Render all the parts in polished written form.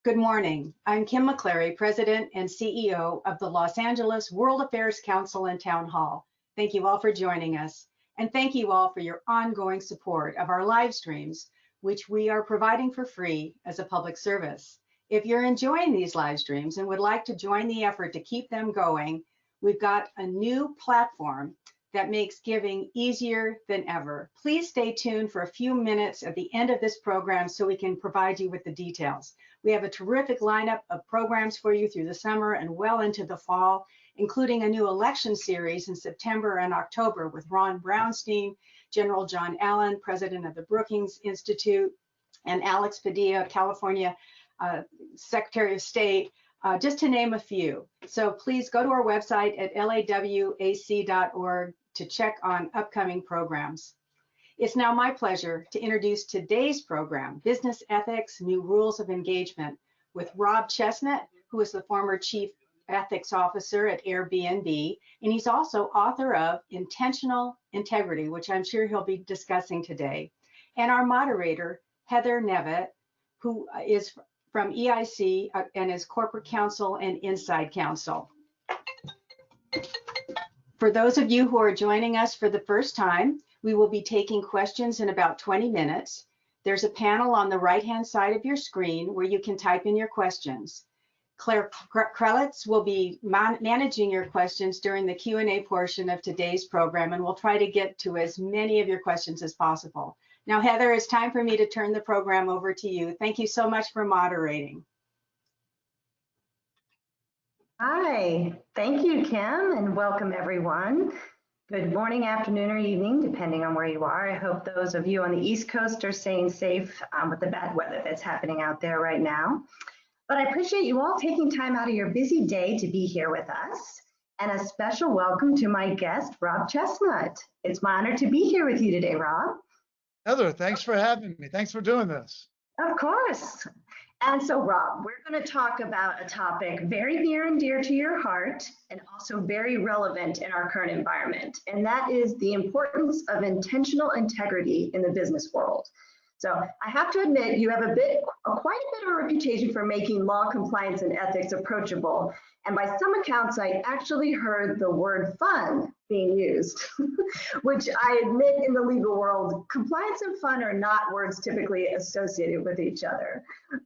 Good morning. I'm Kim McClary, President and CEO of the Los Angeles World Affairs Council and Town Hall. Thank you all for joining us, and thank you all for your ongoing support of our live streams, which we are providing for free as a public service. If you're enjoying these live streams and would like to join the effort to keep them going, we've got a new platform that makes giving easier than ever. Please stay tuned for a few minutes at the end of this program so we can provide you with the details. We have a terrific lineup of programs for you through the summer and well into the fall, including a new election series in September and October with Ron Brownstein, General John Allen, President of the Brookings Institute, and Alex Padilla, California Secretary of State, just to name a few. So please go to our website at lawac.org to check on upcoming programs. It's now my pleasure to introduce today's program, Business Ethics, New Rules of Engagement, with Rob Chesnut, who is the former Chief Ethics Officer at Airbnb, and he's also author of Intentional Integrity, which I'm sure he'll be discussing today. And our moderator, Heather Nevitt, who is from EIC and is Corporate Counsel and Inside Counsel. For those of you who are joining us for the first time, we will be taking questions in about 20 minutes. There's a panel on the right-hand side of your screen where you can type in your questions. Claire Krelitz will be managing your questions during the Q&A portion of today's program, and we'll try to get to as many of your questions as possible. Now, Heather, it's time for me to turn the program over to you. Thank you so much for moderating. Hi, thank you, Kim, and welcome everyone. Good morning, afternoon, or evening, depending on where you are. I hope those of you on the East Coast are staying safe with the bad weather that's happening out there right now. But I appreciate you all taking time out of your busy day to be here with us. And a special welcome to my guest, Rob Chesnut. It's my honor to be here with you today, Rob. Heather, thanks for having me. Thanks for doing this. Of course. And so, Rob, we're going to talk about a topic very near and dear to your heart and also very relevant in our current environment, and that is the importance of intentional integrity in the business world. So I have to admit, you have quite a bit of a reputation for making law, compliance, and ethics approachable. And by some accounts, I actually heard the word fun being used, which I admit in the legal world, compliance and fun are not words typically associated with each other.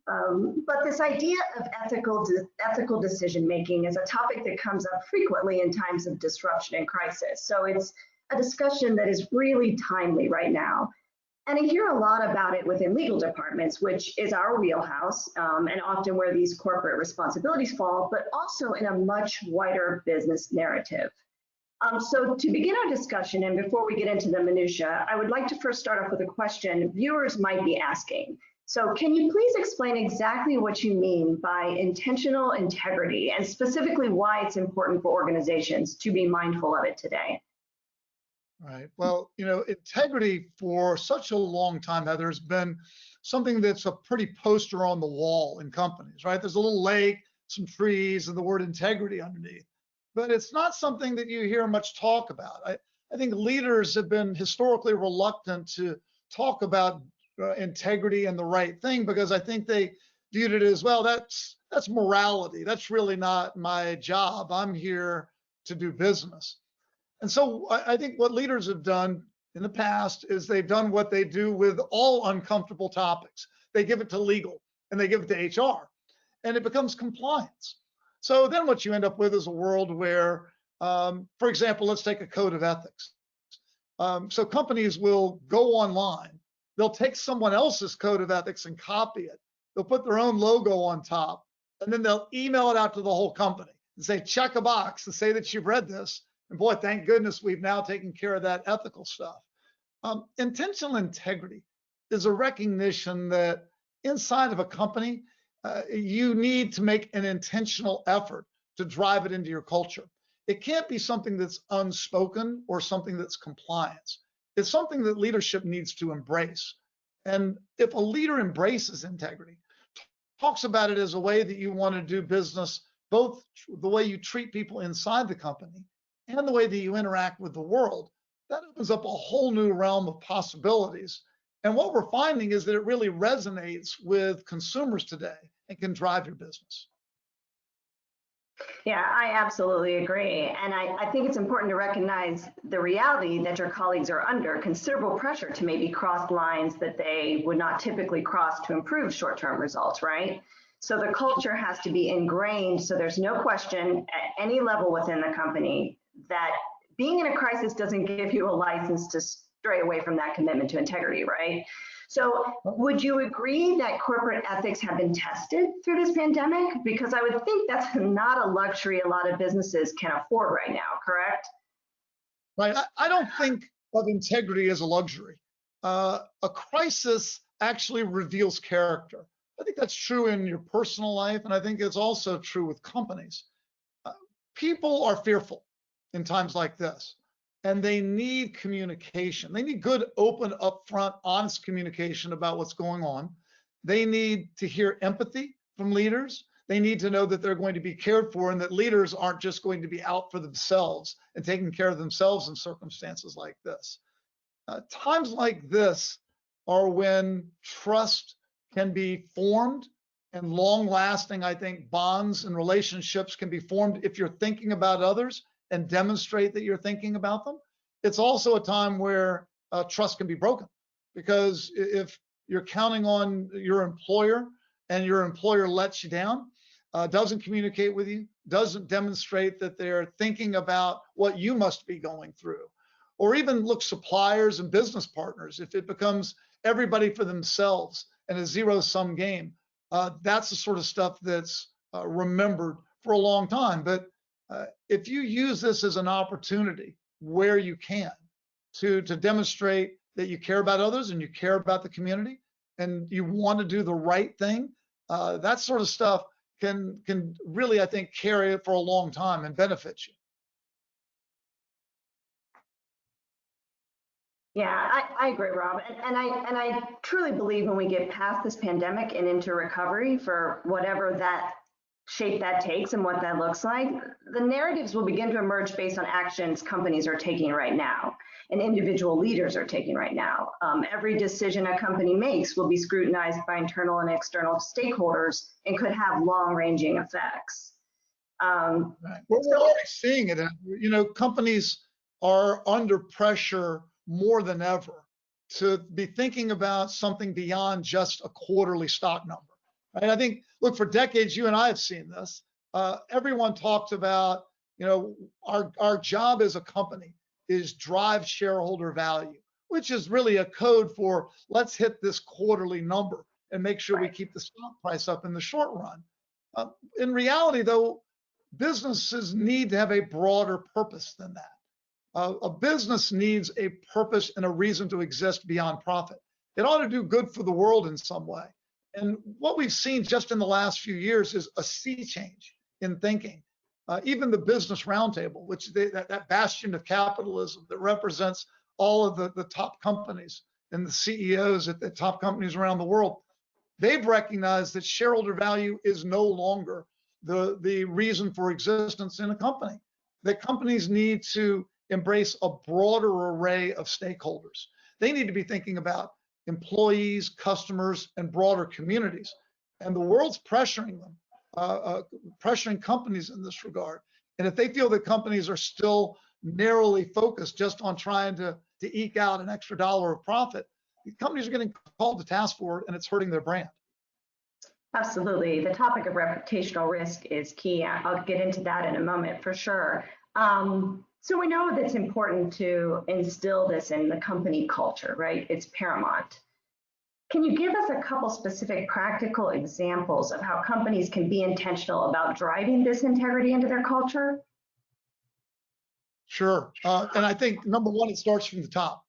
But this idea of ethical decision-making is a topic that comes up frequently in times of disruption and crisis. So it's a discussion that is really timely right now. And I hear a lot about it within legal departments, which is our wheelhouse, and often where these corporate responsibilities fall, but also in a much wider business narrative. So to begin our discussion, and before we get into the minutia, I would like to first start off with a question viewers might be asking. So can you please explain exactly what you mean by intentional integrity, and specifically why it's important for organizations to be mindful of it today? Right. Well, integrity for such a long time, Heather, has been something that's a pretty poster on the wall in companies, right? There's a little lake, some trees, and the word integrity underneath. But it's not something that you hear much talk about. I think leaders have been historically reluctant to talk about integrity and the right thing because I think they viewed it as, well, that's morality. That's really not my job. I'm here to do business. And so I think what leaders have done in the past is they've done what they do with all uncomfortable topics. They give it to legal and they give it to HR, and it becomes compliance. So then what you end up with is a world where, for example, let's take a code of ethics. So companies will go online, they'll take someone else's code of ethics and copy it. They'll put their own logo on top, and then they'll email it out to the whole company and say, check a box to say that you've read this. And boy, thank goodness we've now taken care of that ethical stuff. Intentional integrity is a recognition that inside of a company, you need to make an intentional effort to drive it into your culture. It can't be something that's unspoken or something that's compliance. It's something that leadership needs to embrace. And if a leader embraces integrity, talks about it as a way that you want to do business, both the way you treat people inside the company and the way that you interact with the world, that opens up a whole new realm of possibilities And what we're finding is that it really resonates with consumers today and can drive your business. Yeah, I absolutely agree. And I think it's important to recognize the reality that your colleagues are under considerable pressure to maybe cross lines that they would not typically cross to improve short-term results, right? So the culture has to be ingrained, so there's no question at any level within the company that being in a crisis doesn't give you a license to stray away from that commitment to integrity, right? So would you agree that corporate ethics have been tested through this pandemic? Because I would think that's not a luxury a lot of businesses can afford right now, correct? Right. I don't think of integrity as a luxury. A crisis actually reveals character. I think that's true in your personal life, and I think it's also true with companies. People are fearful in times like this, and they need communication. They need good, open, upfront, honest communication about what's going on. They need to hear empathy from leaders. They need to know that they're going to be cared for and that leaders aren't just going to be out for themselves and taking care of themselves in circumstances like this. Times like this are when trust can be formed and long-lasting, I think, bonds and relationships can be formed if you're thinking about others and demonstrate that you're thinking about them. It's also a time where trust can be broken, because if you're counting on your employer and your employer lets you down, doesn't communicate with you, doesn't demonstrate that they're thinking about what you must be going through, or even look, suppliers and business partners, if it becomes everybody for themselves and a zero-sum game, that's the sort of stuff that's remembered for a long time. But if you use this as an opportunity where you can to demonstrate that you care about others and you care about the community and you want to do the right thing, that sort of stuff can really, I think, carry it for a long time and benefit you. Yeah, I agree, Rob. And I truly believe when we get past this pandemic and into recovery, for whatever that shape that takes and what that looks like, the narratives will begin to emerge based on actions companies are taking right now and individual leaders are taking right now. Every decision a company makes will be scrutinized by internal and external stakeholders and could have long-ranging effects. Right. Well, we're already seeing it. You know, companies are under pressure more than ever to be thinking about something beyond just a quarterly stock number. Right? I think, look, for decades, you and I have seen this. Everyone talked about, you know, our job as a company is drive shareholder value, which is really a code for let's hit this quarterly number and make sure we keep the stock price up in the short run. In reality, though, businesses need to have a broader purpose than that. A business needs a purpose and a reason to exist beyond profit. It ought to do good for the world in some way. And what we've seen just in the last few years is a sea change in thinking. Even the Business Roundtable, which that bastion of capitalism that represents all of the top companies and the CEOs at the top companies around the world, they've recognized that shareholder value is no longer the reason for existence in a company. That companies need to embrace a broader array of stakeholders. They need to be thinking about employees, customers, and broader communities. And the world's pressuring them, pressuring companies in this regard. And if they feel that companies are still narrowly focused just on trying to eke out an extra dollar of profit, the companies are getting called to task for it, and it's hurting their brand. Absolutely. The topic of reputational risk is key. I'll get into that in a moment for sure. So we know that it's important to instill this in the company culture, right? It's paramount. Can you give us a couple specific practical examples of how companies can be intentional about driving this integrity into their culture? Sure. And I think, number one, it starts from the top.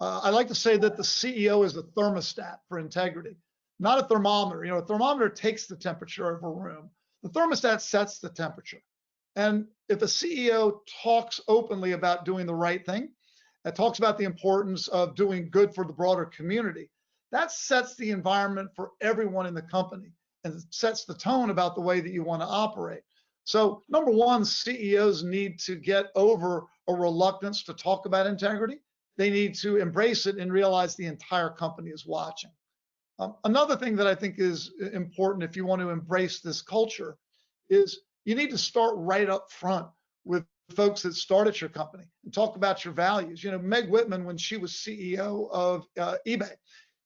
I like to say that the CEO is the thermostat for integrity, not a thermometer. You know, a thermometer takes the temperature of a room. The thermostat sets the temperature. And if a CEO talks openly about doing the right thing, and talks about the importance of doing good for the broader community, that sets the environment for everyone in the company and sets the tone about the way that you want to operate. So number one, CEOs need to get over a reluctance to talk about integrity. they need to embrace it and realize the entire company is watching. Another thing that I think is important if you want to embrace this culture is you need to start right up front with folks that start at your company and talk about your values. You know, Meg Whitman, when she was CEO of eBay,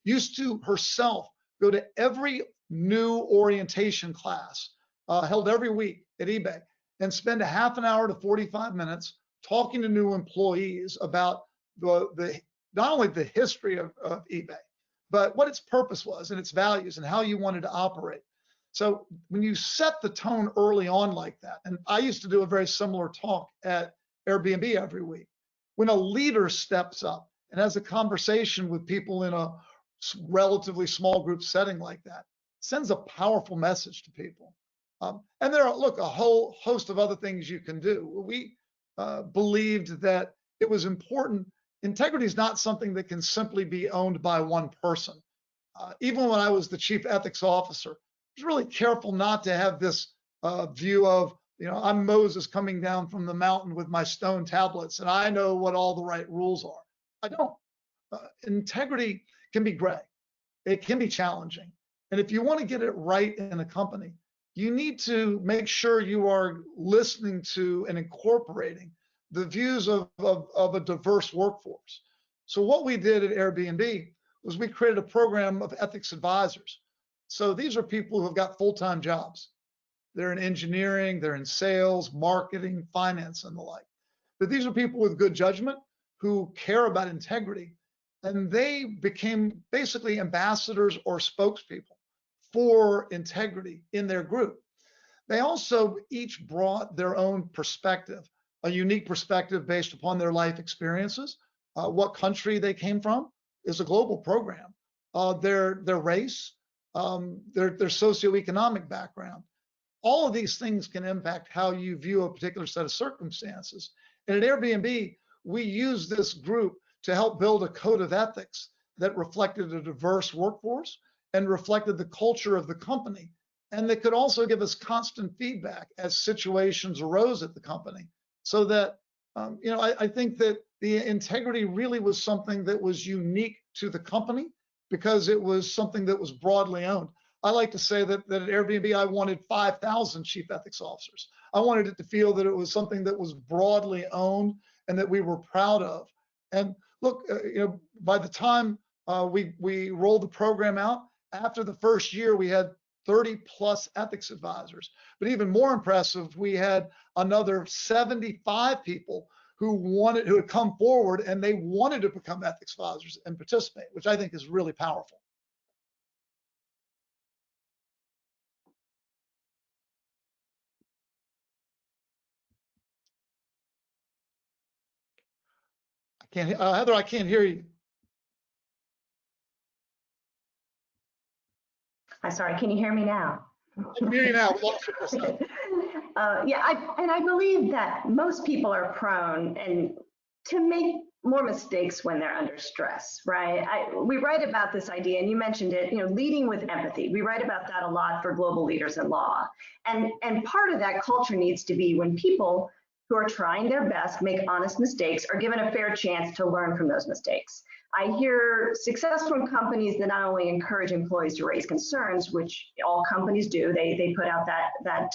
used to herself go to every new orientation class held every week at eBay and spend a half an hour to 45 minutes talking to new employees about the not only the history of eBay, but what its purpose was and its values and how you wanted to operate. So when you set the tone early on like that, and I used to do a very similar talk at Airbnb every week, when a leader steps up and has a conversation with people in a relatively small group setting like that, sends a powerful message to people. And there are, look, a whole host of other things you can do. We believed that it was important. Integrity is not something that can simply be owned by one person. Even when I was the chief ethics officer, I was really careful not to have this view of, you know, I'm Moses coming down from the mountain with my stone tablets and I know what all the right rules are. I don't. Integrity can be gray. It can be challenging. And if you want to get it right in a company, you need to make sure you are listening to and incorporating the views of a diverse workforce. So what we did at Airbnb was we created a program of ethics advisors. So these are people who have got full-time jobs. They're in engineering, they're in sales, marketing, finance, and the like. But these are people with good judgment who care about integrity. And they became basically ambassadors or spokespeople for integrity in their group. They also each brought their own perspective, a unique perspective based upon their life experiences, what country they came from is a global program, their race, their socioeconomic background. All of these things can impact how you view a particular set of circumstances. And at Airbnb, we use this group to help build a code of ethics that reflected a diverse workforce and reflected the culture of the company. And that could also give us constant feedback as situations arose at the company. So that, you know, I think that the integrity really was something that was unique to the company because it was something that was broadly owned. I like to say that at Airbnb, I wanted 5,000 chief ethics officers. I wanted it to feel that it was something that was broadly owned and that we were proud of. And look, you know, by the time we rolled the program out, after the first year, we had 30 plus ethics advisors. But even more impressive, we had another 75 people who had come forward and they wanted to become ethics advisors and participate, which I think is really powerful. Heather, I can't hear you. I'm sorry, can you hear me now? I can hear you now. We lost you for a second. Yeah, I believe that most people are prone to make more mistakes when they're under stress, right? We write about this idea, and you mentioned it, you know, leading with empathy. We write about that a lot for global leaders in law. And part of that culture needs to be when people who are trying their best make honest mistakes are given a fair chance to learn from those mistakes. I hear success from companies that not only encourage employees to raise concerns, which all companies do, they put out that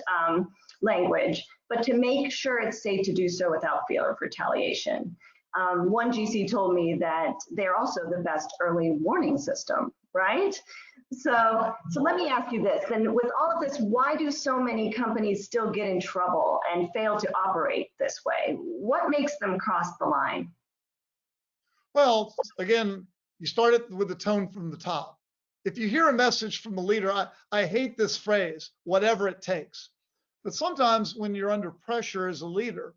language, but to make sure it's safe to do so without fear of retaliation. One GC told me that they're also the best early warning system, right? So let me ask you this, and with all of this, why do so many companies still get in trouble and fail to operate this way? What makes them cross the line? Well, again, you start it with the tone from the top. If you hear a message from a leader, I hate this phrase, whatever it takes. But sometimes when you're under pressure as a leader,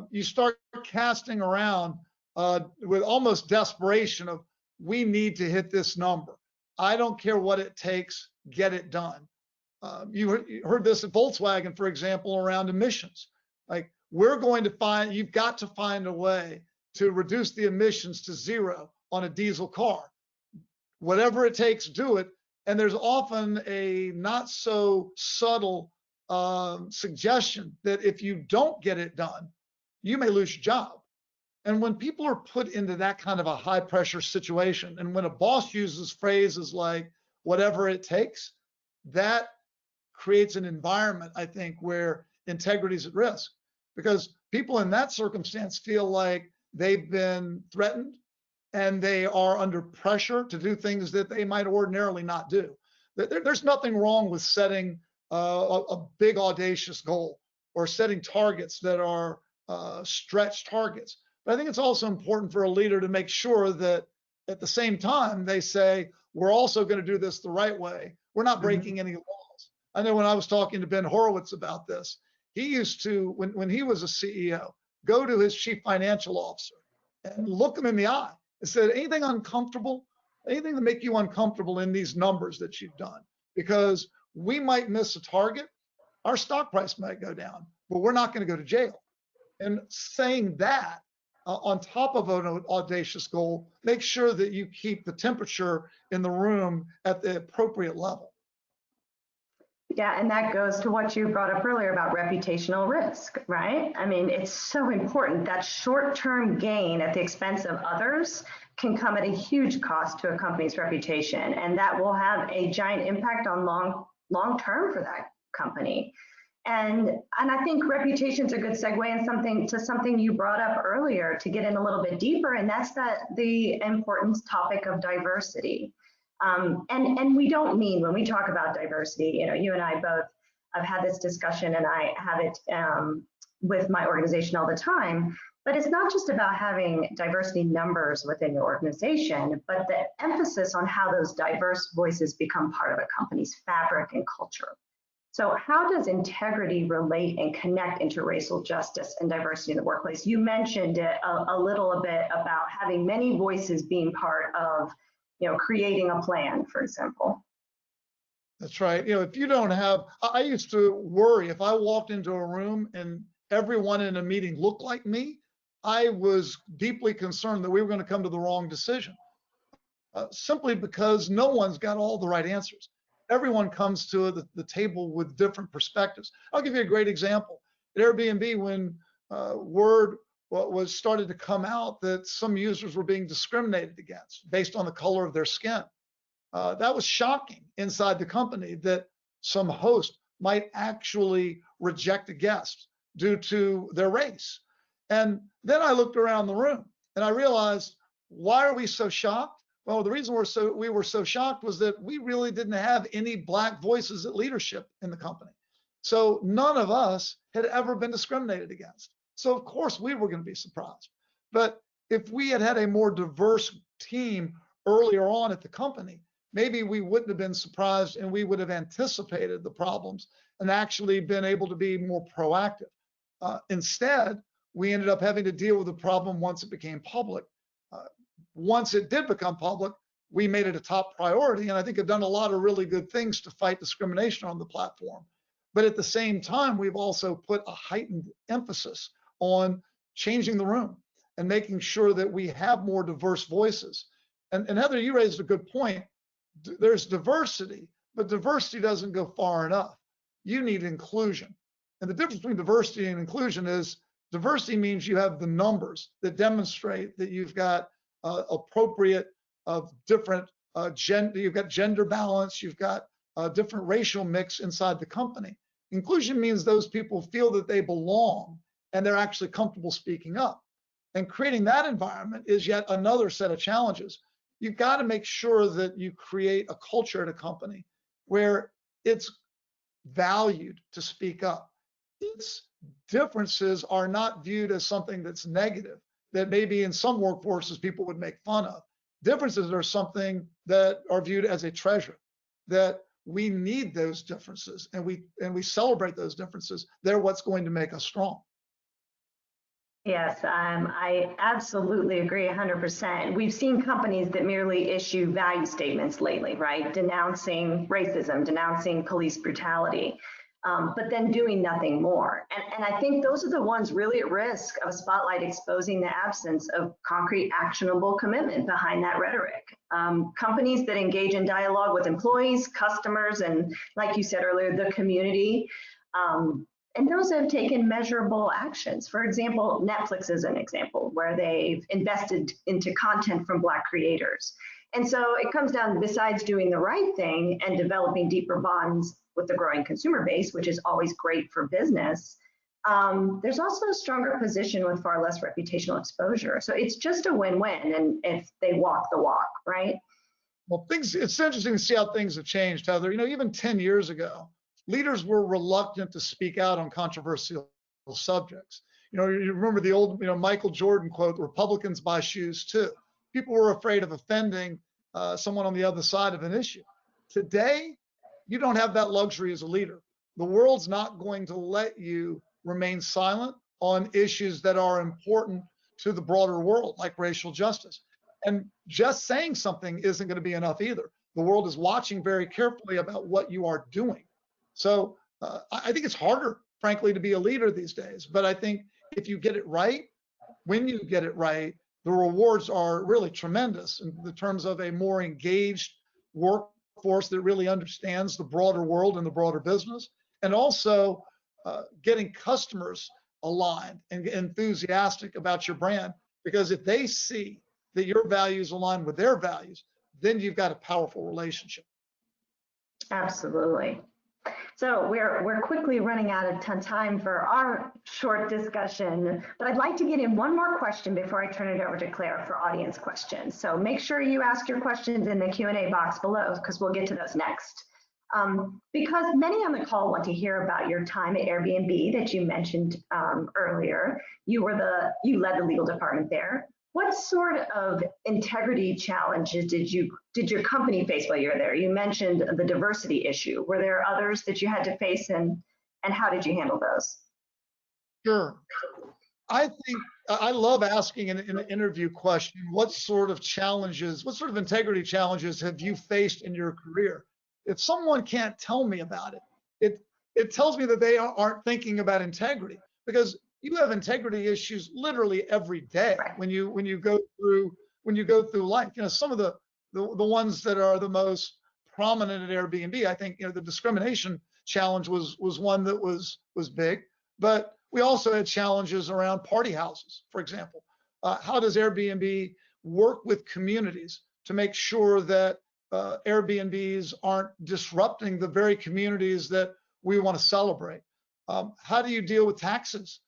you start casting around with almost desperation of, we need to hit this number. I don't care what it takes, get it done. You heard this at Volkswagen, for example, around emissions. Like, you've got to find a way to reduce the emissions to zero on a diesel car. Whatever it takes, do it. And there's often a not so subtle suggestion that if you don't get it done, you may lose your job. And when people are put into that kind of a high pressure situation, and when a boss uses phrases like whatever it takes, that creates an environment, I think, where integrity is at risk, because people in that circumstance feel like they've been threatened and they are under pressure to do things that they might ordinarily not do. There's nothing wrong with setting a big audacious goal or setting targets that are stretch targets. But I think it's also important for a leader to make sure that at the same time they say, we're also going to do this the right way. We're not breaking any laws. I know when I was talking to Ben Horowitz about this, he used to, when he was a CEO, go to his chief financial officer and look him in the eye and said, anything uncomfortable, anything to make you uncomfortable in these numbers that you've done? Because we might miss a target, our stock price might go down, but we're not going to go to jail. And saying that on top of an audacious goal, make sure that you keep the temperature in the room at the appropriate level. Yeah, and that goes to what you brought up earlier about reputational risk, right? I mean, it's so important. That short-term gain at the expense of others can come at a huge cost to a company's reputation, and that will have a giant impact on long term for that company. And I think reputation's a good segue and something you brought up earlier to get in a little bit deeper, and that's the important topic of diversity. And we don't mean, when we talk about diversity, you know, you and I both have had this discussion, and I have it with my organization all the time, but it's not just about having diversity numbers within your organization, but the emphasis on how those diverse voices become part of a company's fabric and culture. So how does integrity relate and connect interracial justice and diversity in the workplace? You mentioned it a little bit about having many voices being part of, you know, creating a plan, for example. That's right. You know, if you don't have, I used to worry if I walked into a room and everyone in a meeting looked like me, I was deeply concerned that we were going to come to the wrong decision, simply because no one's got all the right answers. Everyone comes to the table with different perspectives. I'll give you a great example. At Airbnb, when word was started to come out that some users were being discriminated against based on the color of their skin, that was shocking inside the company, that some host might actually reject a guest due to their race. And then I looked around the room and I realized, why are we so shocked? Well, the reason we were so shocked was that we really didn't have any Black voices at leadership in the company. So none of us had ever been discriminated against. So of course we were going to be surprised. But if we had had a more diverse team earlier on at the company, maybe we wouldn't have been surprised, and we would have anticipated the problems and actually been able to be more proactive. Instead, we ended up having to deal with the problem once it became public. Once it did become public, we made it a top priority, and I think have done a lot of really good things to fight discrimination on the platform. But at the same time, we've also put a heightened emphasis on changing the room and making sure that we have more diverse voices. And Heather, you raised a good point. There's diversity, but diversity doesn't go far enough. You need inclusion. And the difference between diversity and inclusion is diversity means you have the numbers that demonstrate that you've got appropriate of different gender, you've got gender balance, you've got a different racial mix inside the company. Inclusion means those people feel that they belong and they're actually comfortable speaking up. And creating that environment is yet another set of challenges. You've got to make sure that you create a culture at a company where it's valued to speak up. Its differences are not viewed as something that's negative, that maybe in some workforces people would make fun of. Differences are something that are viewed as a treasure, that we need those differences, and we celebrate those differences. They're what's going to make us strong. Yes, I absolutely agree 100%. We've seen companies that merely issue value statements lately, right? Denouncing racism, denouncing police brutality, but then doing nothing more. And I think those are the ones really at risk of a spotlight exposing the absence of concrete, actionable commitment behind that rhetoric. Companies that engage in dialogue with employees, customers, and like you said earlier, the community, And those have taken measurable actions. For example, Netflix is an example where they've invested into content from Black creators. And so it comes down, besides doing the right thing and developing deeper bonds with the growing consumer base, which is always great for business, there's also a stronger position with far less reputational exposure. So it's just a win-win, and if they walk the walk, right? Well, it's interesting to see how things have changed, Heather. Even 10 years ago, leaders were reluctant to speak out on controversial subjects. You remember the old, Michael Jordan quote, "Republicans buy shoes too." People were afraid of offending someone on the other side of an issue. Today, you don't have that luxury as a leader. The world's not going to let you remain silent on issues that are important to the broader world, like racial justice. And just saying something isn't going to be enough either. The world is watching very carefully about what you are doing. So I think it's harder, frankly, to be a leader these days. But I think if you get it right, when you get it right, the rewards are really tremendous in the terms of a more engaged workforce that really understands the broader world and the broader business, and also getting customers aligned and enthusiastic about your brand. Because if they see that your values align with their values, then you've got a powerful relationship. Absolutely. So we're quickly running out of time for our short discussion, but I'd like to get in one more question before I turn it over to Claire for audience questions. So make sure you ask your questions in the Q&A box below, because we'll get to those next. Because many on the call want to hear about your time at Airbnb that you mentioned earlier. You led the legal department there. What sort of integrity challenges did your company face while you were there? You mentioned the diversity issue. Were there others that you had to face, and how did you handle those? Sure. I think I love asking in an interview question, what sort of integrity challenges have you faced in your career? If someone can't tell me about it, it tells me that they aren't thinking about integrity, because you have integrity issues literally every day when you go through life. Some of the ones that are the most prominent at Airbnb, I think, the discrimination challenge was one that was big, but we also had challenges around party houses, for example. How does Airbnb work with communities to make sure that Airbnbs aren't disrupting the very communities that we want to celebrate? How do you deal with taxes?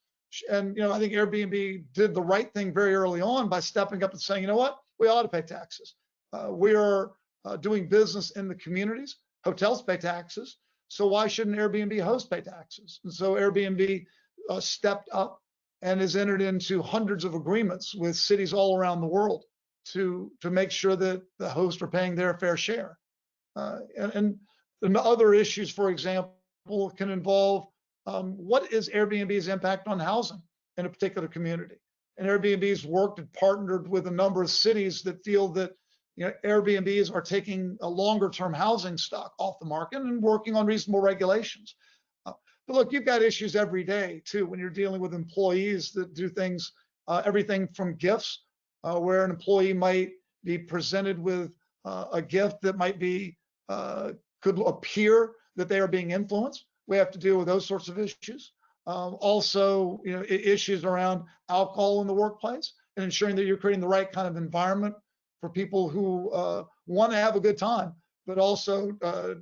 And I think Airbnb did the right thing very early on by stepping up and saying, you know what, we ought to pay taxes. We are doing business in the communities. Hotels pay taxes, so why shouldn't Airbnb host pay taxes? And so Airbnb stepped up and has entered into hundreds of agreements with cities all around the world to make sure that the hosts are paying their fair share. And other issues, for example, can involve what is Airbnb's impact on housing in a particular community? And Airbnb's worked and partnered with a number of cities that feel that Airbnbs are taking a longer-term housing stock off the market and working on reasonable regulations. But look, you've got issues every day too when you're dealing with employees that do things, everything from gifts, where an employee might be presented with a gift that might be could appear that they are being influenced. We have to deal with those sorts of issues. Also, issues around alcohol in the workplace and ensuring that you're creating the right kind of environment for people who want to have a good time, but also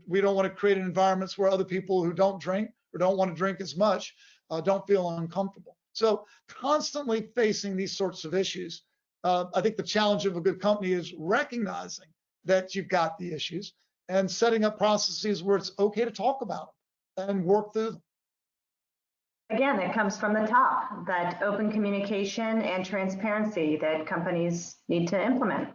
we don't want to create environments where other people who don't drink or don't want to drink as much don't feel uncomfortable. So constantly facing these sorts of issues. I think the challenge of a good company is recognizing that you've got the issues and setting up processes where it's okay to talk about them and work through them. Again, it comes from the top, that open communication and transparency that companies need to implement.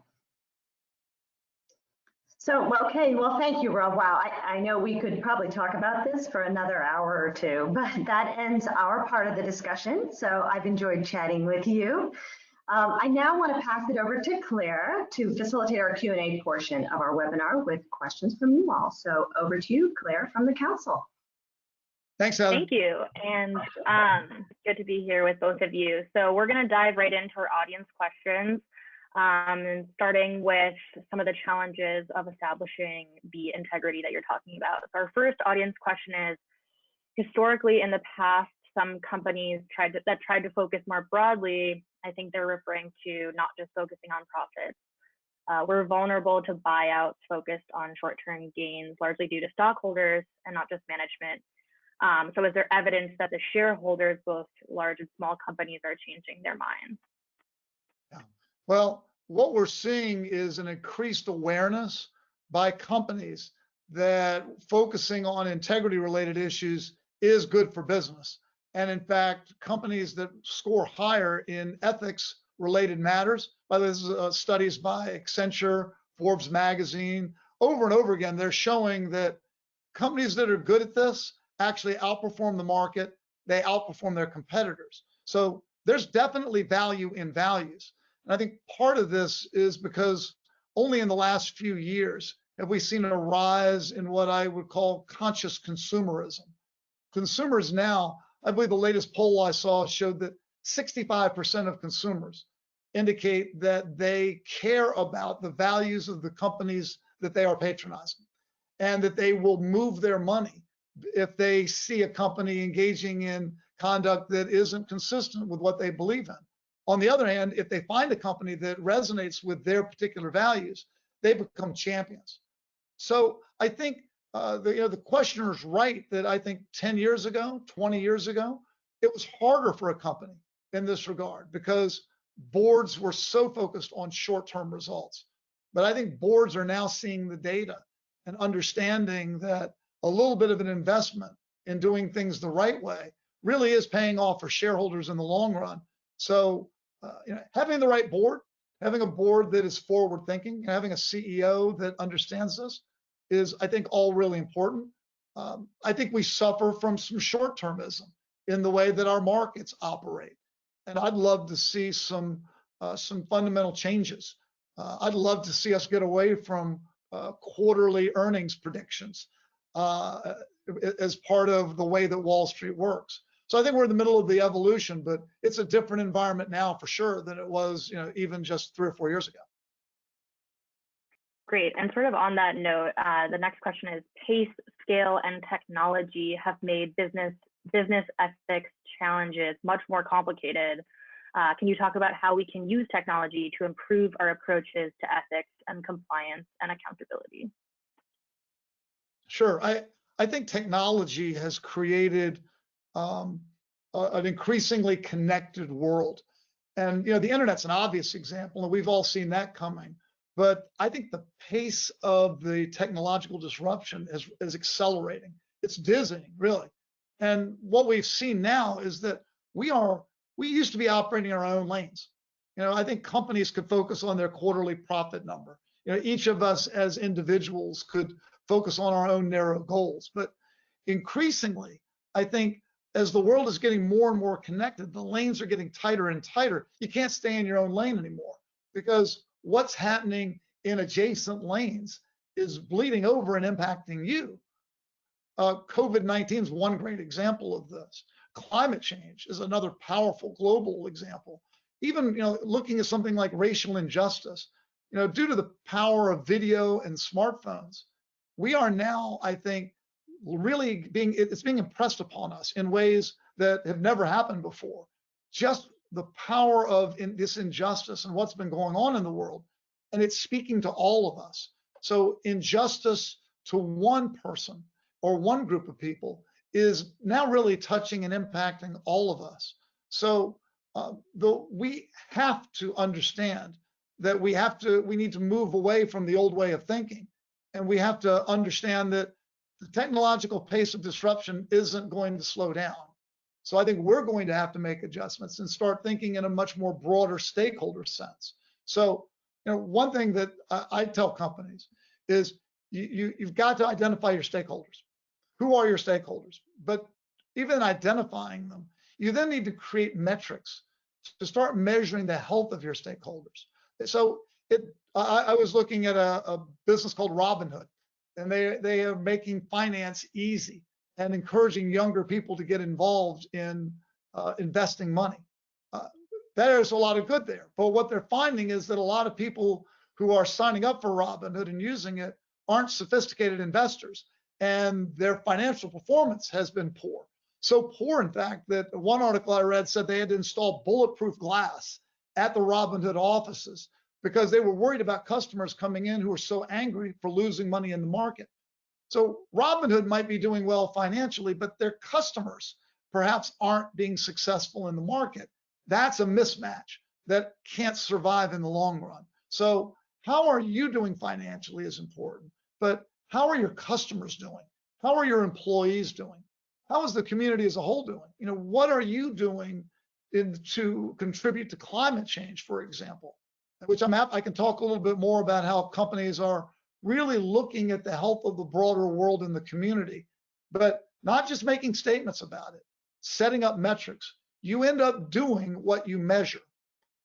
So, okay, well, thank you, Rob. Wow, I know we could probably talk about this for another hour or two, but that ends our part of the discussion. So I've enjoyed chatting with you. I now want to pass it over to Claire to facilitate our Q&A portion of our webinar with questions from you all. So over to you, Claire, from the Council. Thanks, Heather. Thank you, and good to be here with both of you. So we're going to dive right into our audience questions, starting with some of the challenges of establishing the integrity that you're talking about. So our first audience question is, Historically, in the past, some companies tried to focus more broadly. I think they're referring to not just focusing on profits. We're vulnerable to buyouts focused on short-term gains, largely due to stockholders and not just management. So is there evidence that the shareholders, both large and small companies, are changing their minds? Yeah. Well, what we're seeing is an increased awareness by companies that focusing on integrity related issues is good for business. And in fact, companies that score higher in ethics related matters, by this is studies by Accenture, Forbes magazine, over and over again, they're showing that companies that are good at this actually outperform the market, they outperform their competitors. So there's definitely value in values. And I think part of this is because only in the last few years have we seen a rise in what I would call conscious consumerism. Consumers now, I believe the latest poll I saw showed that 65% of consumers indicate that they care about the values of the companies that they are patronizing, and that they will move their money if they see a company engaging in conduct that isn't consistent with what they believe in. On the other hand, if they find a company that resonates with their particular values, they become champions. So I think the questioner's right that I think 10 years ago, 20 years ago, it was harder for a company in this regard because boards were so focused on short-term results. But I think boards are now seeing the data and understanding that a little bit of an investment in doing things the right way really is paying off for shareholders in the long run. So having the right board, having a board that is forward thinking, having a CEO that understands this is, I think, all really important. I think we suffer from some short-termism in the way that our markets operate. And I'd love to see some fundamental changes. I'd love to see us get away from quarterly earnings predictions as part of the way that Wall Street works. So I think we're in the middle of the evolution, but it's a different environment now for sure than it was, even just 3 or 4 years ago. Great. And sort of on that note, the next question is: pace, scale, and technology have made business ethics challenges much more complicated. Can you talk about how we can use technology to improve our approaches to ethics and compliance and accountability? Sure. I think technology has created an increasingly connected world. And the internet's an obvious example, and we've all seen that coming. But I think the pace of the technological disruption is accelerating. It's dizzying, really. And what we've seen now is that we used to be operating in our own lanes. I think companies could focus on their quarterly profit number. Each of us as individuals could focus on our own narrow goals. But increasingly, I think as the world is getting more and more connected, the lanes are getting tighter and tighter. You can't stay in your own lane anymore because what's happening in adjacent lanes is bleeding over and impacting you. COVID-19 is one great example of this. Climate change is another powerful global example. Even looking at something like racial injustice, due to the power of video and smartphones, we are now, I think, really being impressed upon us in ways that have never happened before. Just the power of this injustice and what's been going on in the world, and it's speaking to all of us. So injustice to one person or one group of people is now really touching and impacting all of us. So we have to understand that we need to move away from the old way of thinking, and we have to understand that the technological pace of disruption isn't going to slow down. So I think we're going to have to make adjustments and start thinking in a much more broader stakeholder sense. So, one thing that I tell companies is you've got to identify your stakeholders. Who are your stakeholders? But even identifying them, you then need to create metrics to start measuring the health of your stakeholders. So I was looking at a business called Robinhood, and they are making finance easy and encouraging younger people to get involved in investing money. There's a lot of good there. But what they're finding is that a lot of people who are signing up for Robinhood and using it aren't sophisticated investors. and their financial performance has been poor. So poor, in fact, that one article I read said they had to install bulletproof glass at the Robinhood offices because they were worried about customers coming in who were so angry for losing money in the market. So Robinhood might be doing well financially, but their customers perhaps aren't being successful in the market. That's a mismatch that can't survive in the long run. So how are you doing financially is important, but how are your customers doing? How are your employees doing? How is the community as a whole doing? What are you doing to contribute to climate change, for example? Which I can talk a little bit more about how companies are really looking at the health of the broader world and the community, but not just making statements about it, setting up metrics. You end up doing what you measure.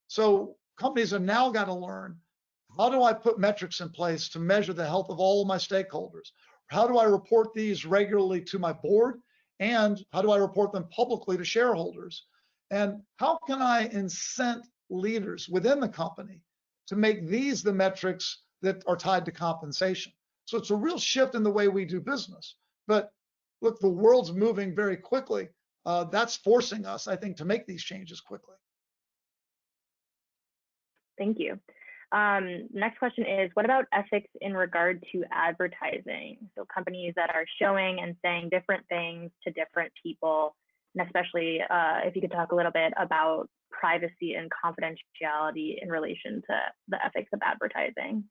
So companies have now got to learn, how do I put metrics in place to measure the health of all of my stakeholders? How do I report these regularly to my board? And how do I report them publicly to shareholders? And how can I incent leaders within the company to make these the metrics that are tied to compensation? So it's a real shift in the way we do business. But look, the world's moving very quickly. That's forcing us, I think, to make these changes quickly. Thank you. Next question is, what about ethics in regard to advertising? So companies that are showing and saying different things to different people, and especially if you could talk a little bit about privacy and confidentiality in relation to the ethics of advertising.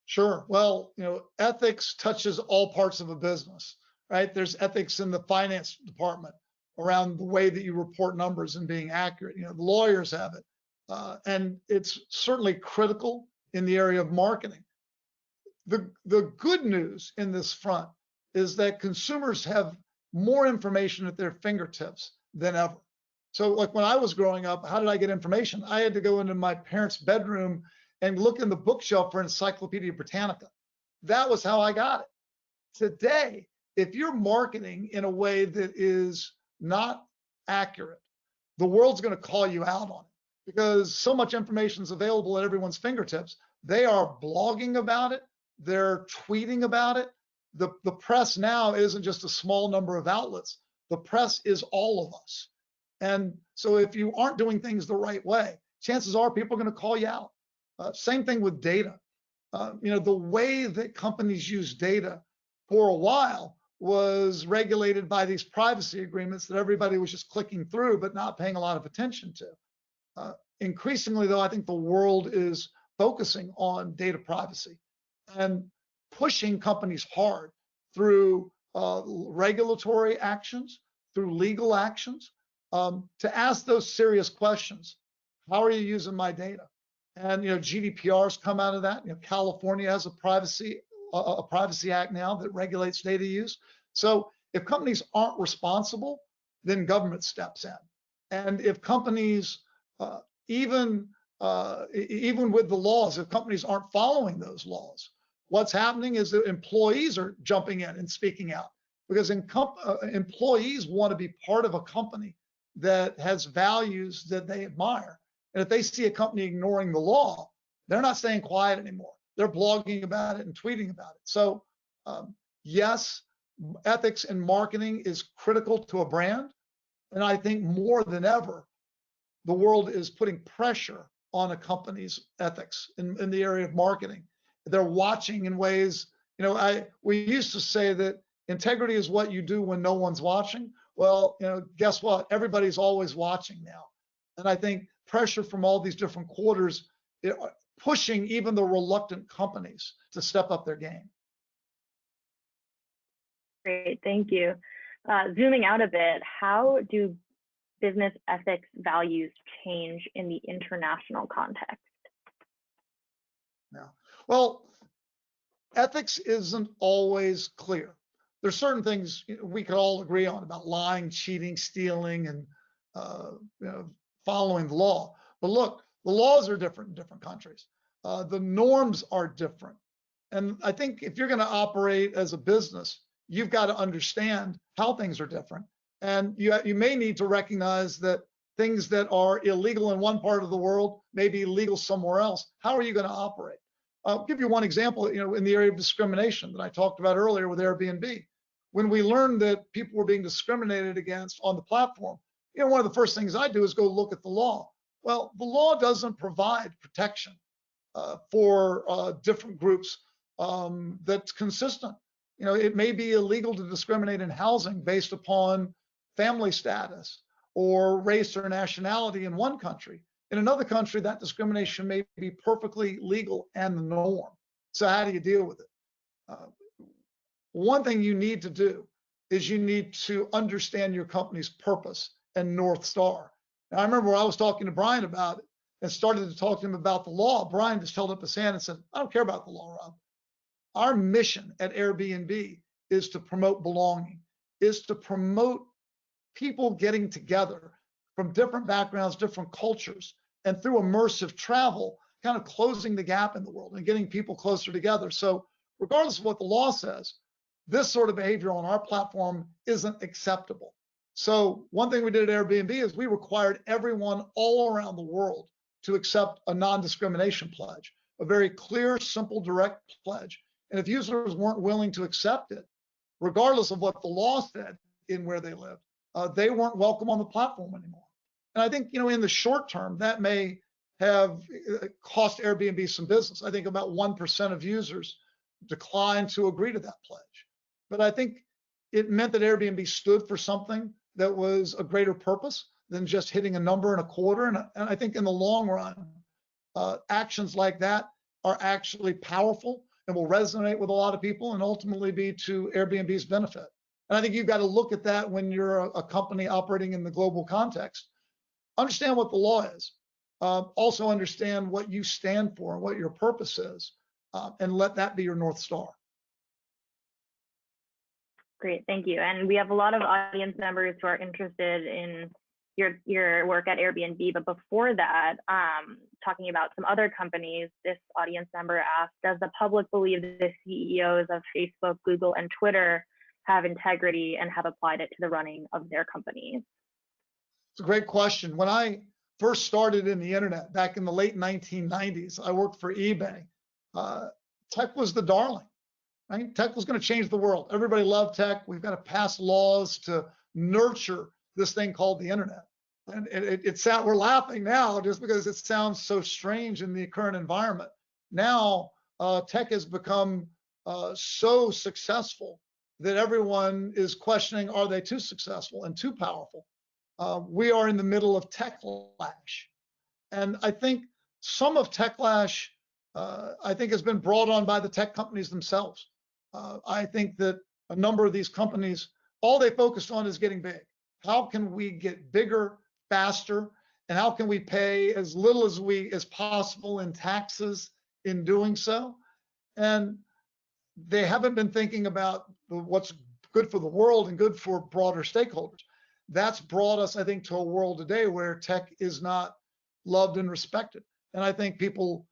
Sure. Well, ethics touches all parts of a business, right? There's ethics in the finance department around the way that you report numbers and being accurate. The lawyers have it. And it's certainly critical in the area of marketing. The good news in this front is that consumers have more information at their fingertips than ever. So like when I was growing up, how did I get information? I had to go into my parents' bedroom and look in the bookshelf for Encyclopedia Britannica. That was how I got it. Today, if you're marketing in a way that is not accurate, the world's going to call you out on it, because so much information is available at everyone's fingertips. They are blogging about it. They're tweeting about it. The press now isn't just a small number of outlets. The press is all of us. And so if you aren't doing things the right way, chances are people are going to call you out. Same thing with data. The way that companies use data for a while was regulated by these privacy agreements that everybody was just clicking through but not paying a lot of attention to. Increasingly, though, I think the world is focusing on data privacy and pushing companies hard through regulatory actions, through legal actions, to ask those serious questions. How are you using my data? And GDPR's come out of that. California has a privacy act now that regulates data use. So if companies aren't responsible, then government steps in. And if companies even with the laws, if companies aren't following those laws, what's happening is that employees are jumping in and speaking out, because employees want to be part of a company that has values that they admire. And if they see a company ignoring the law, they're not staying quiet anymore. They're blogging about it and tweeting about it. So yes, ethics in marketing is critical to a brand. And I think more than ever, the world is putting pressure on a company's ethics in the area of marketing. They're watching in ways, we used to say that integrity is what you do when no one's watching. Well, guess what? Everybody's always watching now. And I think pressure from all these different quarters, pushing even the reluctant companies to step up their game. Great, thank you. Zooming out a bit, how do business ethics values change in the international context? Yeah. Well, ethics isn't always clear. There's certain things we could all agree on about lying, cheating, stealing, and following the law. But look, the laws are different in different countries. The norms are different. And I think if you're going to operate as a business, you've got to understand how things are different. And you may need to recognize that things that are illegal in one part of the world may be illegal somewhere else. How are you going to operate? I'll give you one example, in the area of discrimination that I talked about earlier with Airbnb. When we learned that people were being discriminated against on the platform, one of the first things I do is go look at the law. Well, the law doesn't provide protection for different groups that's consistent. It may be illegal to discriminate in housing based upon family status or race or nationality in one country. In another country, that discrimination may be perfectly legal and the norm. So how do you deal with it? One thing you need to do is you need to understand your company's purpose and North Star. Now, I remember when I was talking to Brian about it and started to talk to him about the law, Brian just held up his hand and said, I don't care about the law, Rob. Our mission at Airbnb is to promote belonging, is to promote people getting together from different backgrounds, different cultures, and through immersive travel, kind of closing the gap in the world and getting people closer together. So regardless of what the law says, this sort of behavior on our platform isn't acceptable. So one thing we did at Airbnb is we required everyone all around the world to accept a non-discrimination pledge, a very clear, simple, direct pledge. And if users weren't willing to accept it, regardless of what the law said in where they lived, they weren't welcome on the platform anymore. And I think, in the short term, that may have cost Airbnb some business. I think about 1% of users declined to agree to that pledge. But I think it meant that Airbnb stood for something that was a greater purpose than just hitting a number and a quarter. And I think in the long run, actions like that are actually powerful and will resonate with a lot of people and ultimately be to Airbnb's benefit. And I think you've got to look at that when you're a company operating in the global context. Understand what the law is. Also understand what you stand for and what your purpose is, and let that be your North Star. Great, thank you. And we have a lot of audience members who are interested in your work at Airbnb. But before that, talking about some other companies, this audience member asked, does the public believe the CEOs of Facebook, Google, and Twitter have integrity and have applied it to the running of their companies? It's a great question. When I first started in the internet back in the late 1990s, I worked for eBay. Tech was the darling. Right? Tech was going to change the world. Everybody loved tech. We've got to pass laws to nurture this thing called the internet. And we're laughing now just because it sounds so strange in the current environment. Now, tech has become so successful that everyone is questioning, are they too successful and too powerful? We are in the middle of techlash. And I think some of techlash, I think, has been brought on by the tech companies themselves. I think that a number of these companies, all they focused on is getting big. How can we get bigger, faster, and how can we pay as little as possible in taxes in doing so? And they haven't been thinking about what's good for the world and good for broader stakeholders. That's brought us, I think, to a world today where tech is not loved and respected. And I think people,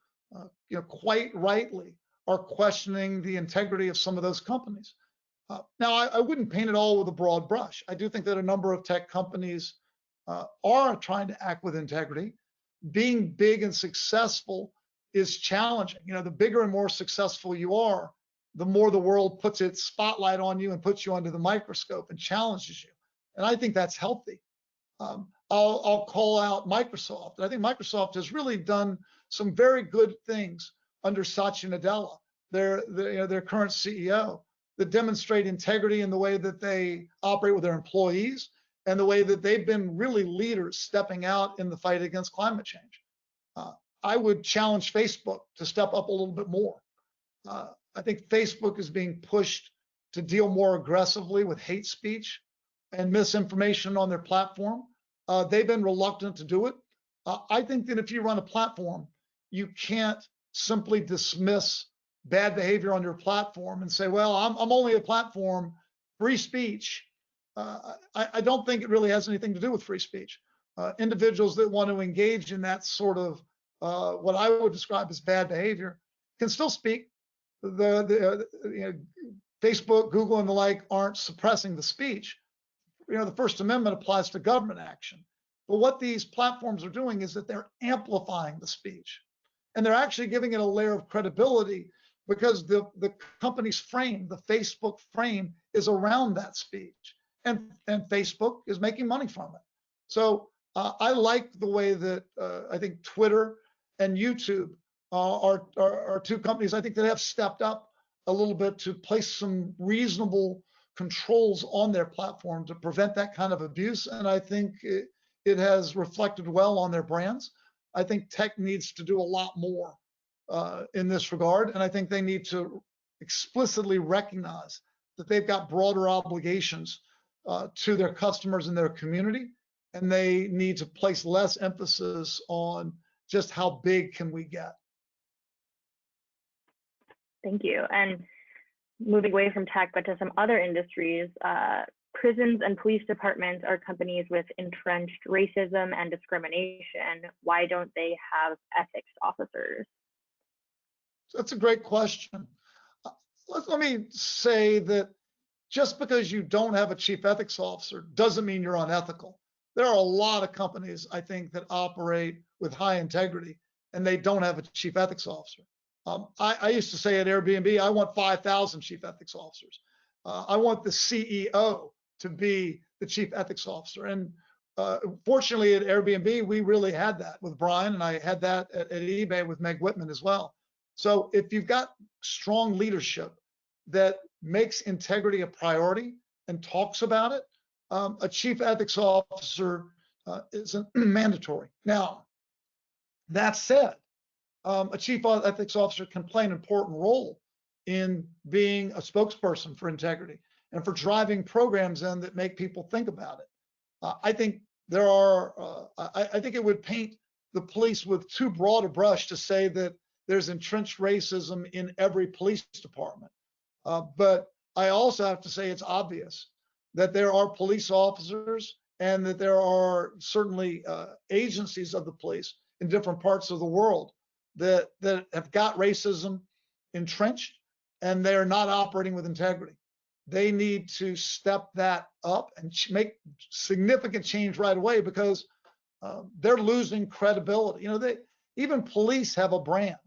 quite rightly, are questioning the integrity of some of those companies. Now, I wouldn't paint it all with a broad brush. I do think that a number of tech companies are trying to act with integrity. Being big and successful is challenging. The bigger and more successful you are, the more the world puts its spotlight on you and puts you under the microscope and challenges you. And I think that's healthy. I'll call out Microsoft. I think Microsoft has really done some very good things under Satya Nadella, their current CEO, that demonstrate integrity in the way that they operate with their employees and the way that they've been really leaders stepping out in the fight against climate change. I would challenge Facebook to step up a little bit more. I think Facebook is being pushed to deal more aggressively with hate speech and misinformation on their platform. They've been reluctant to do it. I think that if you run a platform, you can't simply dismiss bad behavior on your platform and say, well, I'm only a platform, free speech. I don't think it really has anything to do with free speech. Individuals that want to engage in that sort of what I would describe as bad behavior can still speak. Facebook, Google, and the like aren't suppressing the speech. The First Amendment applies to government action. But what these platforms are doing is that they're amplifying the speech. And they're actually giving it a layer of credibility because the company's frame, the Facebook frame, is around that speech. And Facebook is making money from it. So I like the way that I think Twitter and YouTube are two companies I think that have stepped up a little bit to place some reasonable controls on their platform to prevent that kind of abuse. And I think it has reflected well on their brands. I think tech needs to do a lot more in this regard. And I think they need to explicitly recognize that they've got broader obligations to their customers and their community. And they need to place less emphasis on just how big can we get. Thank you. And moving away from tech, but to some other industries, prisons and police departments are companies with entrenched racism and discrimination. Why don't they have ethics officers? That's a great question. Let me say that just because you don't have a chief ethics officer doesn't mean you're unethical. There are a lot of companies, I think, that operate with high integrity and they don't have a chief ethics officer. I used to say at Airbnb, I want 5,000 chief ethics officers. I want the CEO to be the chief ethics officer. And fortunately at Airbnb, we really had that with Brian, and I had that at eBay with Meg Whitman as well. So if you've got strong leadership that makes integrity a priority and talks about it, a chief ethics officer isn't mandatory. Now, that said, a chief ethics officer can play an important role in being a spokesperson for integrity and for driving programs in that make people think about it. I think there are, I think it would paint the police with too broad a brush to say that there's entrenched racism in every police department. But I also have to say it's obvious that there are police officers and that there are certainly agencies of the police in different parts of the world that have got racism entrenched and they're not operating with integrity. They need to step that up and make significant change right away because they're losing credibility. You know, even police have a brand,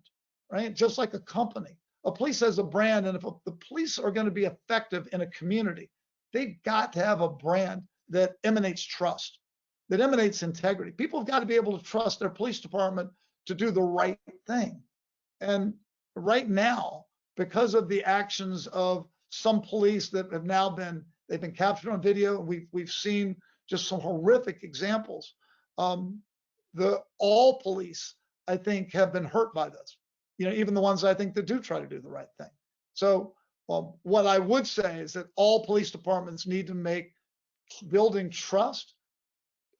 right? Just like a company. A police has a brand, and if the police are going to be effective in a community, they've got to have a brand that emanates trust, that emanates integrity. People have got to be able to trust their police department to do the right thing. And right now, because of the actions of some police that have now they've been captured on video, we've seen just some horrific examples. All police, I think, have been hurt by this. You know, even the ones I think that do try to do the right thing. So what I would say is that all police departments need to make building trust,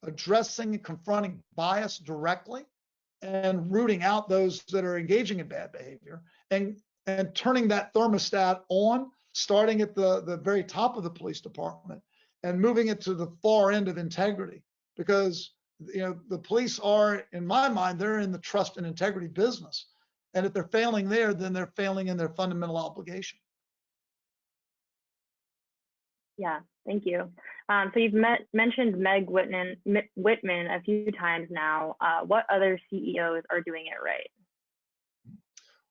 addressing and confronting bias directly, and rooting out those that are engaging in bad behavior, and turning that thermostat on, starting at the very top of the police department and moving it to the far end of integrity. Because, you know, the police are, in my mind, they're in the trust and integrity business. And if they're failing there, then they're failing in their fundamental obligation. Yeah, thank you. So you've mentioned Meg Whitman a few times now. What other CEOs are doing it right?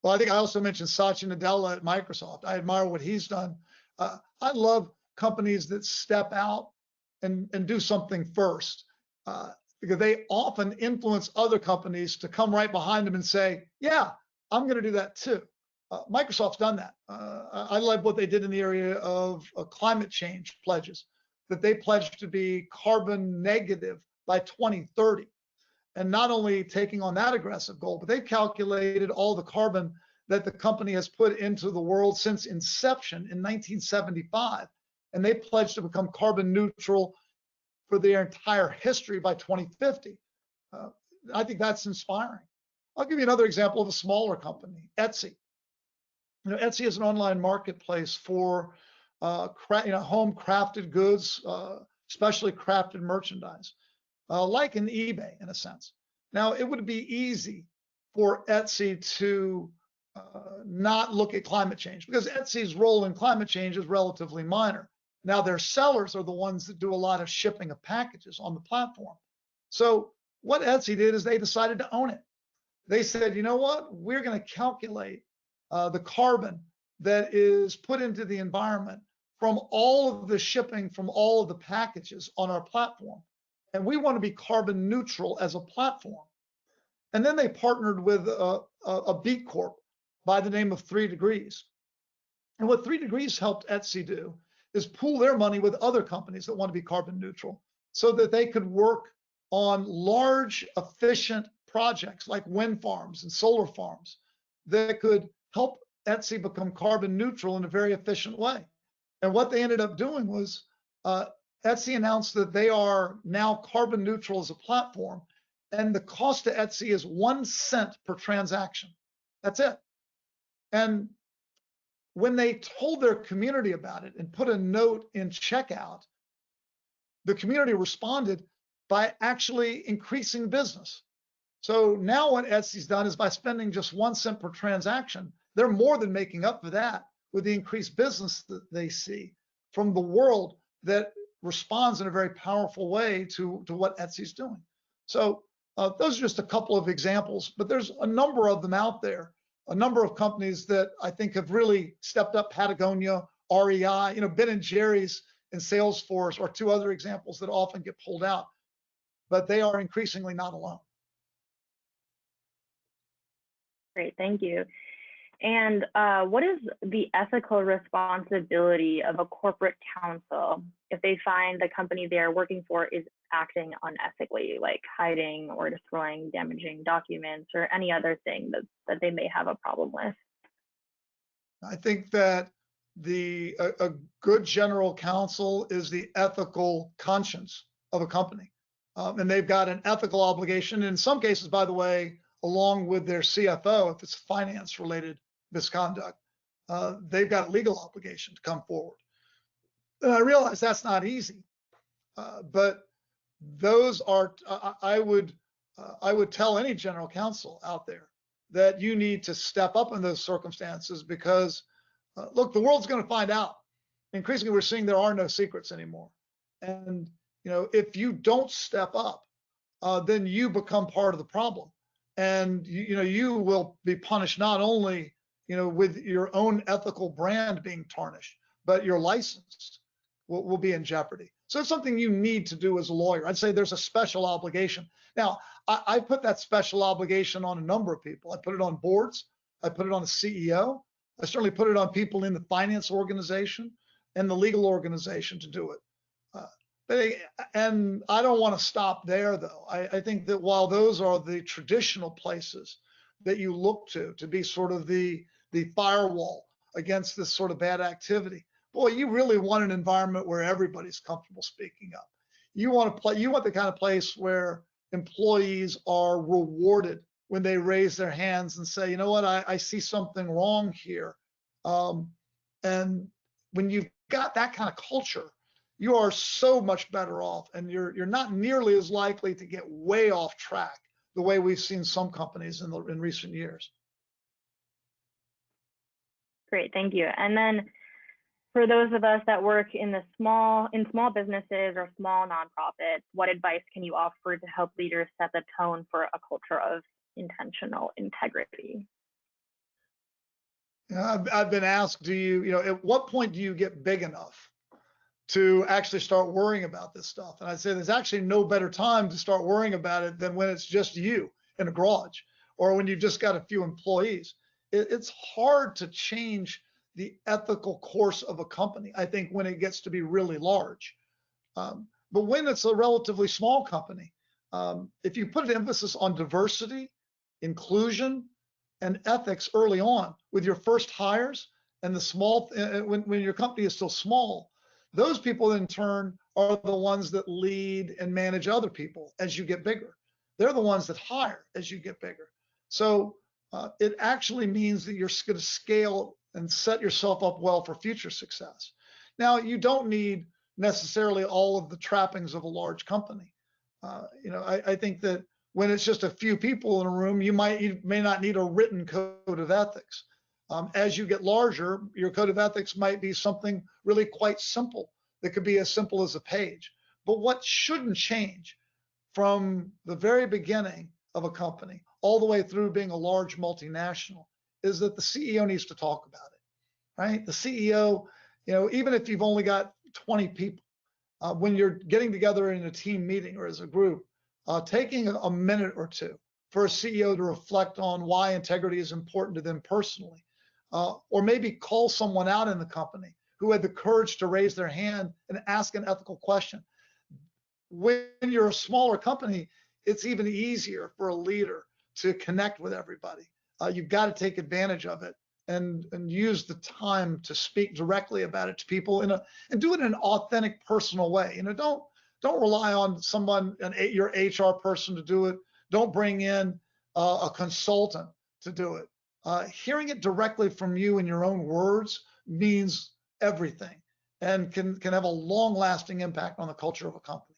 Well, I think I also mentioned Satya Nadella at Microsoft. I admire what he's done. I love companies that step out and do something first, because they often influence other companies to come right behind them and say, yeah, I'm going to do that too. Microsoft's done that. I love what they did in the area of climate change pledges, that they pledged to be carbon negative by 2030. And not only taking on that aggressive goal, but they calculated all the carbon that the company has put into the world since inception in 1975. And they pledged to become carbon neutral for their entire history by 2050. I think that's inspiring. I'll give you another example of a smaller company, Etsy. You know, Etsy is an online marketplace for home crafted goods, specially crafted merchandise, like an eBay in a sense. Now, it would be easy for Etsy to not look at climate change because Etsy's role in climate change is relatively minor. Now, their sellers are the ones that do a lot of shipping of packages on the platform. So what Etsy did is they decided to own it. they said, you know what, we're going to calculate the carbon that is put into the environment from all of the shipping, from all of the packages on our platform. And we want to be carbon neutral as a platform. And then they partnered with a B Corp by the name of 3 Degrees. And what 3 Degrees helped Etsy do is pool their money with other companies that want to be carbon neutral so that they could work on large, efficient projects like wind farms and solar farms that could help Etsy become carbon neutral in a very efficient way. And what they ended up doing was Etsy announced that they are now carbon neutral as a platform, and the cost to Etsy is 1 cent per transaction. That's it. And when they told their community about it and put a note in checkout, the community responded by actually increasing business. So now what Etsy's done is by spending just 1 cent per transaction, they're more than making up for that with the increased business that they see from the world that responds in a very powerful way to what Etsy's doing. So those are just a couple of examples, but there's a number of them out there, a number of companies that I think have really stepped up. Patagonia, REI, Ben & Jerry's and Salesforce are 2 other examples that often get pulled out, but they are increasingly not alone. Great, thank you. And what is the ethical responsibility of a corporate counsel if they find the company they are working for is acting unethically, like hiding or destroying damaging documents or any other thing that they may have a problem with? I think that a good general counsel is the ethical conscience of a company. And they've got an ethical obligation. In some cases, by the way, along with their CFO, if it's finance related misconduct, they've got a legal obligation to come forward. And I realize that's not easy, but those are, I would tell any general counsel out there that you need to step up in those circumstances because look, the world's going to find out. Increasingly, we're seeing there are no secrets anymore. And, if you don't step up, then you become part of the problem. And, you will be punished not only, with your own ethical brand being tarnished, but your license will be in jeopardy. So it's something you need to do as a lawyer. I'd say there's a special obligation. Now, I put that special obligation on a number of people. I put it on boards. I put it on the CEO. I certainly put it on people in the finance organization and the legal organization to do it. And I don't want to stop there, though. I think that while those are the traditional places that you look to be sort of the firewall against this sort of bad activity, boy, you really want an environment where everybody's comfortable speaking up. You want the kind of place where employees are rewarded when they raise their hands and say, you know what, I see something wrong here. And when you've got that kind of culture, you are so much better off, and you're not nearly as likely to get way off track the way we've seen some companies in recent years. Great, thank you. And then for those of us that work in small businesses or small nonprofits, what advice can you offer to help leaders set the tone for a culture of intentional integrity? I've been asked, at what point do you get big enough to actually start worrying about this stuff? And I'd say there's actually no better time to start worrying about it than when it's just you in a garage or when you've just got a few employees. It's hard to change the ethical course of a company, I think, when it gets to be really large. But when it's a relatively small company, if you put an emphasis on diversity, inclusion, and ethics early on with your first hires and when your company is still small, those people in turn are the ones that lead and manage other people as you get bigger. They're the ones that hire as you get bigger. So it actually means that you're going to scale and set yourself up well for future success. Now, you don't need necessarily all of the trappings of a large company. I think that when it's just a few people in a room, you may not need a written code of ethics. As you get larger, your code of ethics might be something really quite simple that could be as simple as a page. But what shouldn't change from the very beginning of a company all the way through being a large multinational, is that the CEO needs to talk about it, right? The CEO, even if you've only got 20 people, when you're getting together in a team meeting or as a group, taking a minute or two for a CEO to reflect on why integrity is important to them personally, or maybe call someone out in the company who had the courage to raise their hand and ask an ethical question. When you're a smaller company, it's even easier for a leader to connect with everybody. You've got to take advantage of it and use the time to speak directly about it to people and do it in an authentic, personal way. Don't rely on someone, your HR person to do it. Don't bring in a consultant to do it. Hearing it directly from you in your own words means everything and can have a long-lasting impact on the culture of a company.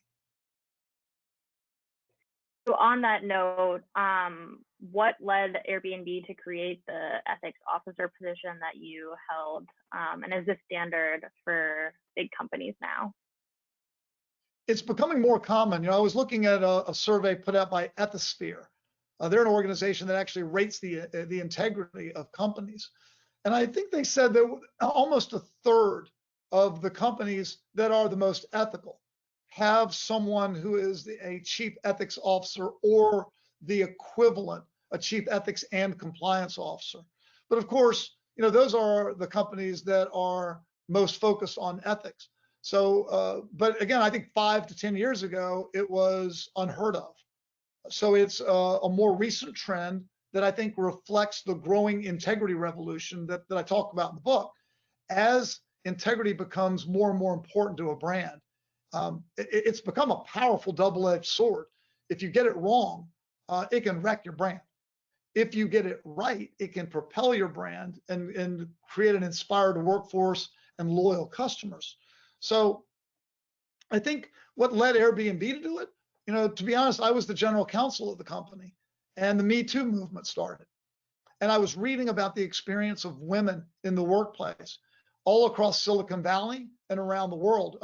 So on that note, what led Airbnb to create the ethics officer position that you held? And is this standard for big companies now? It's becoming more common. I was looking at a survey put out by Ethisphere. They're an organization that actually rates the integrity of companies. And I think they said that almost a third of the companies that are the most ethical have someone who is a chief ethics officer or the equivalent, a chief ethics and compliance officer. But of course, those are the companies that are most focused on ethics. So, but again, I think 5 to 10 years ago, it was unheard of. So it's a more recent trend that I think reflects the growing integrity revolution that I talk about in the book. As integrity becomes more and more important to a brand, it's become a powerful double-edged sword. If you get it wrong, it can wreck your brand. If you get it right, it can propel your brand and create an inspired workforce and loyal customers. So I think what led Airbnb to do it, to be honest, I was the general counsel of the company and the Me Too movement started. And I was reading about the experience of women in the workplace all across Silicon Valley and around the world.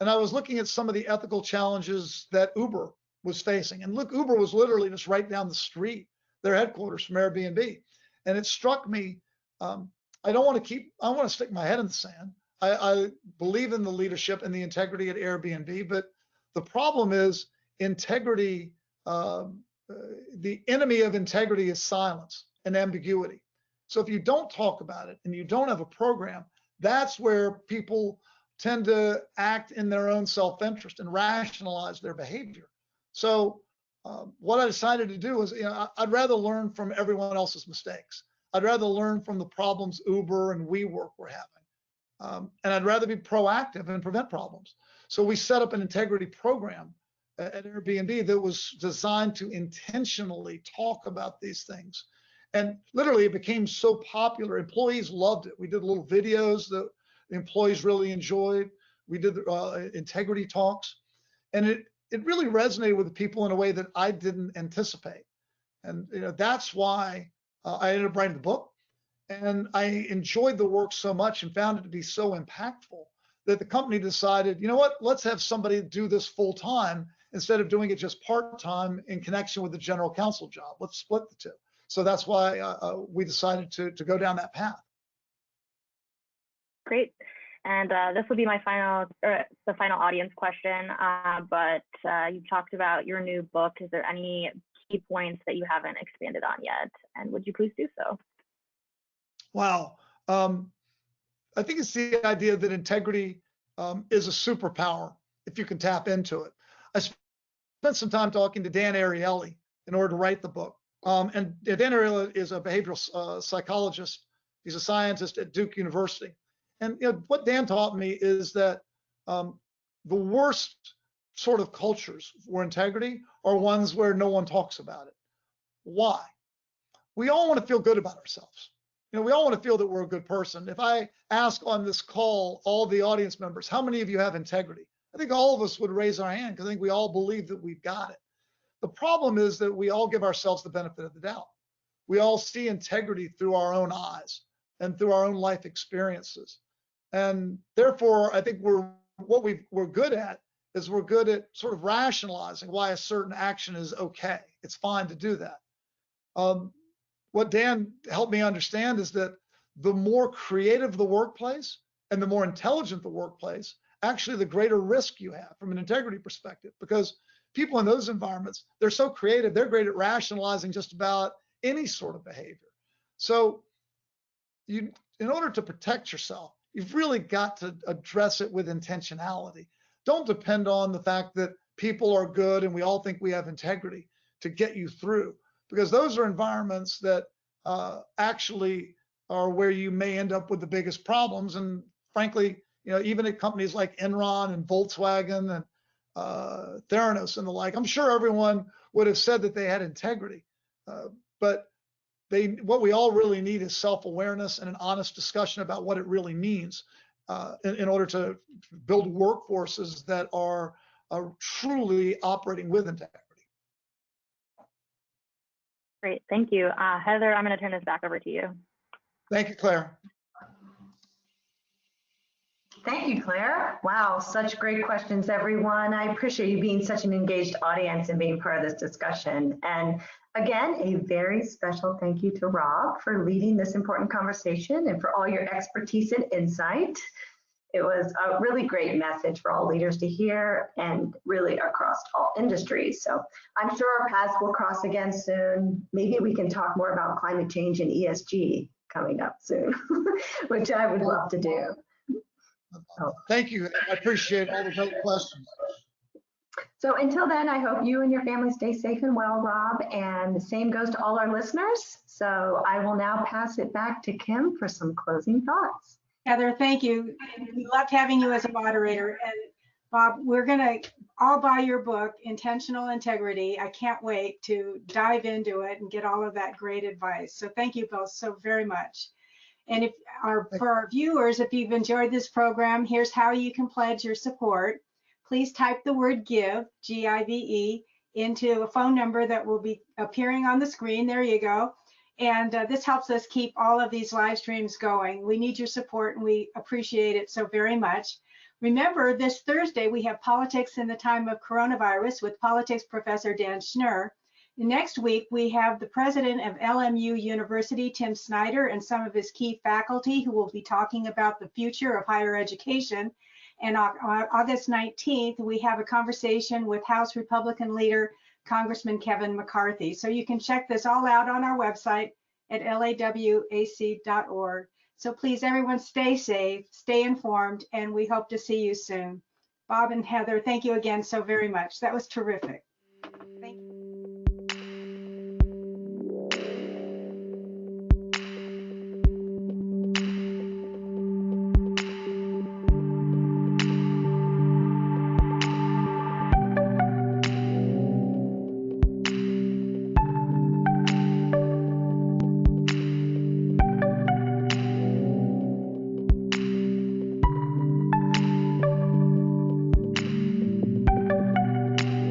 And I was looking at some of the ethical challenges that Uber was facing. And look, Uber was literally just right down the street, their headquarters from Airbnb. And it struck me, I want to stick my head in the sand. I believe in the leadership and the integrity at Airbnb, but the problem is integrity, the enemy of integrity is silence and ambiguity. So if you don't talk about it and you don't have a program, that's where people tend to act in their own self-interest and rationalize their behavior. So what I decided to do is, I'd rather learn from everyone else's mistakes. I'd rather learn from the problems Uber and WeWork were having. And I'd rather be proactive and prevent problems. So we set up an integrity program at Airbnb that was designed to intentionally talk about these things. And literally it became so popular, employees loved it. We did little videos that the employees really enjoyed. We did integrity talks. And it really resonated with the people in a way that I didn't anticipate. And that's why I ended up writing the book. And I enjoyed the work so much and found it to be so impactful that the company decided, let's have somebody do this full time instead of doing it just part time in connection with the general counsel job. Let's split the two. So that's why we decided to go down that path. Great. And this will be my the final audience question. But you talked about your new book. Is there any key points that you haven't expanded on yet? And would you please do so? Wow. I think it's the idea that integrity is a superpower if you can tap into it. I spent some time talking to Dan Ariely in order to write the book. And Dan Ariely is a behavioral psychologist. He's a scientist at Duke University. And what Dan taught me is that the worst sort of cultures for integrity are ones where no one talks about it. Why? We all want to feel good about ourselves. We all want to feel that we're a good person. If I ask on this call all the audience members, how many of you have integrity? I think all of us would raise our hand because I think we all believe that we've got it. The problem is that we all give ourselves the benefit of the doubt. We all see integrity through our own eyes and through our own life experiences. And therefore, I think we're good at is we're good at sort of rationalizing why a certain action is okay. It's fine to do that. what Dan helped me understand is that the more creative the workplace and the more intelligent the workplace, actually the greater risk you have from an integrity perspective, because people in those environments, they're so creative, they're great at rationalizing just about any sort of behavior. So in order to protect yourself, you've really got to address it with intentionality. Don't depend on the fact that people are good and we all think we have integrity to get you through, because those are environments that actually are where you may end up with the biggest problems. And frankly, even at companies like Enron and Volkswagen and Theranos and the like, I'm sure everyone would have said that they had integrity, but what we all really need is self-awareness and an honest discussion about what it really means in order to build workforces that are truly operating with integrity. Great, thank you. Heather, I'm going to turn this back over to you. Thank you, Claire. Thank you, Claire. Wow, such great questions, everyone. I appreciate you being such an engaged audience and being part of this discussion. And again, a very special thank you to Rob for leading this important conversation and for all your expertise and insight. It was a really great message for all leaders to hear, and really across all industries. So I'm sure our paths will cross again soon. Maybe we can talk more about climate change and ESG coming up soon, which I would love to do. Thank you. I appreciate all the great questions. So until then, I hope you and your family stay safe and well, Rob, and the same goes to all our listeners. So I will now pass it back to Kim for some closing thoughts. Heather, thank you. We loved having you as a moderator. And Bob, we're going to all buy your book, Intentional Integrity. I can't wait to dive into it and get all of that great advice. So thank you both so very much. And for our viewers, if you've enjoyed this program, here's how you can pledge your support. Please type the word GIVE, G-I-V-E, into a phone number that will be appearing on the screen. There you go. And this helps us keep all of these live streams going. We need your support and we appreciate it so very much. Remember, this Thursday, we have Politics in the Time of Coronavirus with politics professor Dan Schnur. Next week, we have the president of LMU University, Tim Snyder, and some of his key faculty who will be talking about the future of higher education. And on August 19th, we have a conversation with House Republican leader, Congressman Kevin McCarthy. So you can check this all out on our website at lawac.org. So please, everyone, stay safe, stay informed, and we hope to see you soon. Bob and Heather, thank you again so very much. That was terrific. Thank you.